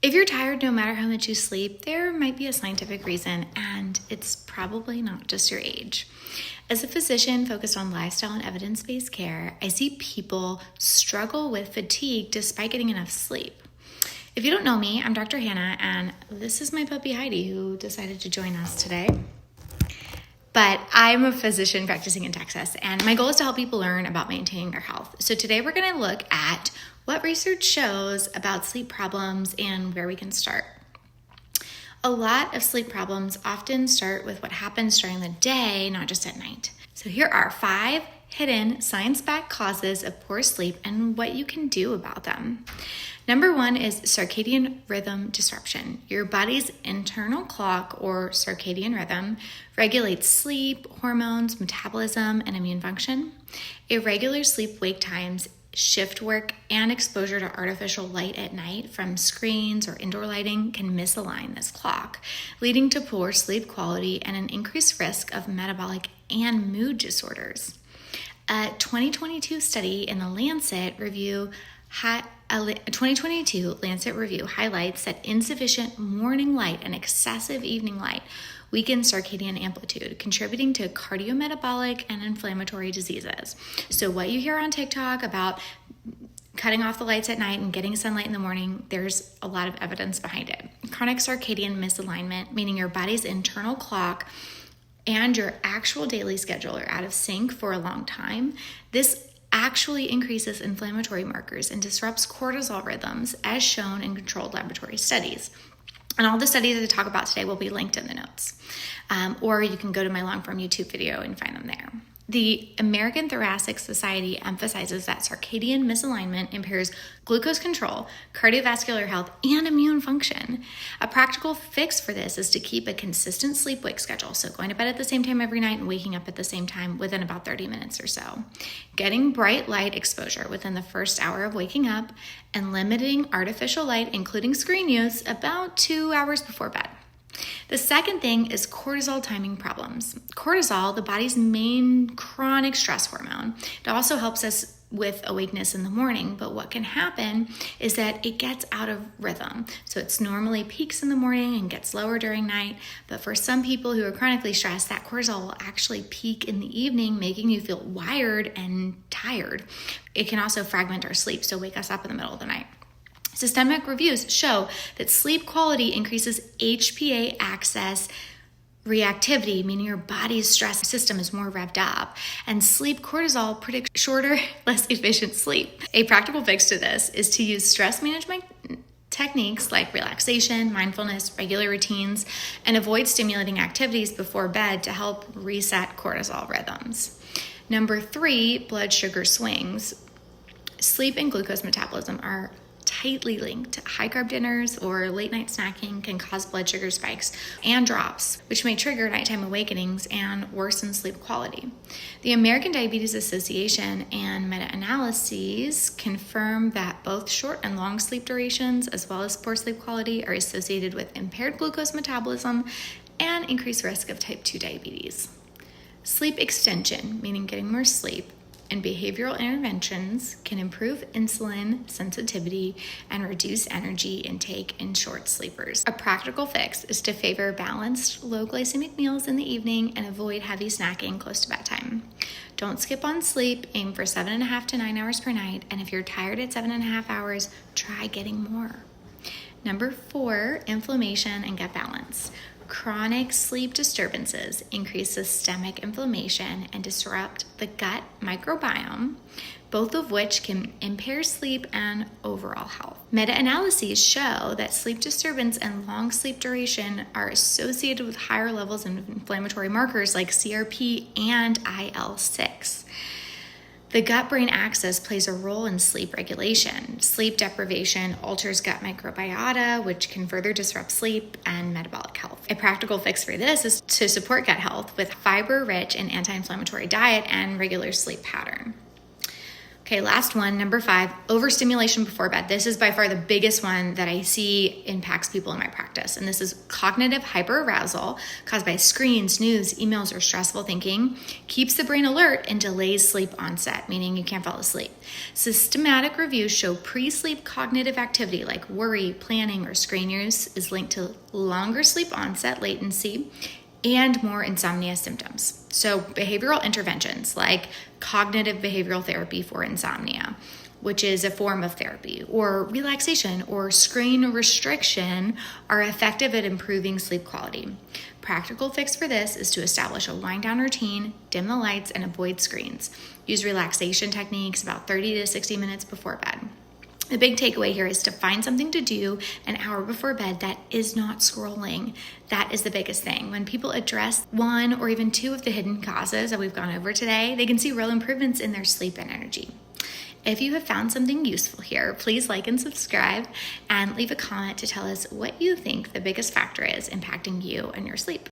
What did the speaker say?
If you're tired no matter how much you sleep, there might be a scientific reason, and it's probably not just your age. As a physician focused on lifestyle and evidence-based care, I see people struggle with fatigue despite getting enough sleep. If you don't know me, I'm Dr. Hannah, and this is my puppy Heidi, who decided to join us today. But I'm a physician practicing in Texas, and my goal is to help people learn about maintaining their health. So today we're going to look at what research shows about sleep problems and where we can start. A lot of sleep problems often start with what happens during the day, not just at night. So here are 5 hidden science-backed causes of poor sleep and what you can do about them. Number 1 is circadian rhythm disruption. Your body's internal clock, or circadian rhythm, regulates sleep, hormones, metabolism, and immune function. Irregular sleep-wake times, shift work, and exposure to artificial light at night from screens or indoor lighting can misalign this clock, leading to poor sleep quality and an increased risk of metabolic and mood disorders. A 2022 study in the Lancet review highlights that insufficient morning light and excessive evening light weaken circadian amplitude, contributing to cardiometabolic and inflammatory diseases. So what you hear on TikTok about cutting off the lights at night and getting sunlight in the morning, there's a lot of evidence behind it. Chronic circadian misalignment, meaning your body's internal clock and your actual daily schedule are out of sync for a long time. This actually increases inflammatory markers and disrupts cortisol rhythms, as shown in controlled laboratory studies. And all the studies that I talk about today will be linked in the notes. Or you can go to my long-form YouTube video and find them there. The American Thoracic Society emphasizes that circadian misalignment impairs glucose control, cardiovascular health, and immune function. A practical fix for this is to keep a consistent sleep-wake schedule, so going to bed at the same time every night and waking up at the same time within about 30 minutes or so. Getting bright light exposure within the first hour of waking up, and limiting artificial light, including screen use, about 2 hours before bed. The second thing is cortisol timing problems. Cortisol, the body's main chronic stress hormone, it also helps us with awakeness in the morning, but what can happen is that it gets out of rhythm. So it's normally peaks in the morning and gets lower during night, but for some people who are chronically stressed, that cortisol will actually peak in the evening, making you feel wired and tired. It can also fragment our sleep, so wake us up in the middle of the night. Systemic reviews show that sleep quality increases HPA axis reactivity, meaning your body's stress system is more revved up, and sleep cortisol predicts shorter, less efficient sleep. A practical fix to this is to use stress management techniques like relaxation, mindfulness, regular routines, and avoid stimulating activities before bed to help reset cortisol rhythms. Number 3, blood sugar swings. Sleep and glucose metabolism are tightly linked. High-carb dinners or late-night snacking can cause blood sugar spikes and drops, which may trigger nighttime awakenings and worsen sleep quality. The American Diabetes Association and meta-analyses confirm that both short and long sleep durations, as well as poor sleep quality, are associated with impaired glucose metabolism and increased risk of type 2 diabetes. Sleep extension, meaning getting more sleep, and behavioral interventions can improve insulin sensitivity and reduce energy intake in short sleepers. A practical fix is to favor balanced, low glycemic meals in the evening and avoid heavy snacking close to bedtime. Don't skip on sleep, aim for 7.5 to 9 hours per night, and if you're tired at 7.5 hours, try getting more. Number 4, inflammation and gut balance. Chronic sleep disturbances increase systemic inflammation and disrupt the gut microbiome, both of which can impair sleep and overall health. Meta-analyses show that sleep disturbance and long sleep duration are associated with higher levels of inflammatory markers like CRP and IL-6. The gut-brain axis plays a role in sleep regulation. Sleep deprivation alters gut microbiota, which can further disrupt sleep and metabolic health. A practical fix for this is to support gut health with fiber-rich and anti-inflammatory diet and regular sleep pattern. Okay, last one, number 5, overstimulation before bed. This is by far the biggest one that I see impacts people in my practice. And this is cognitive hyperarousal caused by screens, news, emails, or stressful thinking. Keeps the brain alert and delays sleep onset, meaning you can't fall asleep. Systematic reviews show pre-sleep cognitive activity like worry, planning, or screen use is linked to longer sleep onset latency and more insomnia symptoms. So behavioral interventions like cognitive behavioral therapy for insomnia, which is a form of therapy, or relaxation or screen restriction are effective at improving sleep quality. Practical fix for this is to establish a wind down routine, dim the lights, and avoid screens. Use relaxation techniques about 30 to 60 minutes before bed. The big takeaway here is to find something to do an hour before bed that is not scrolling. That is the biggest thing. When people address 1 or even 2 of the hidden causes that we've gone over today, they can see real improvements in their sleep and energy. If you have found something useful here, please like and subscribe and leave a comment to tell us what you think the biggest factor is impacting you and your sleep.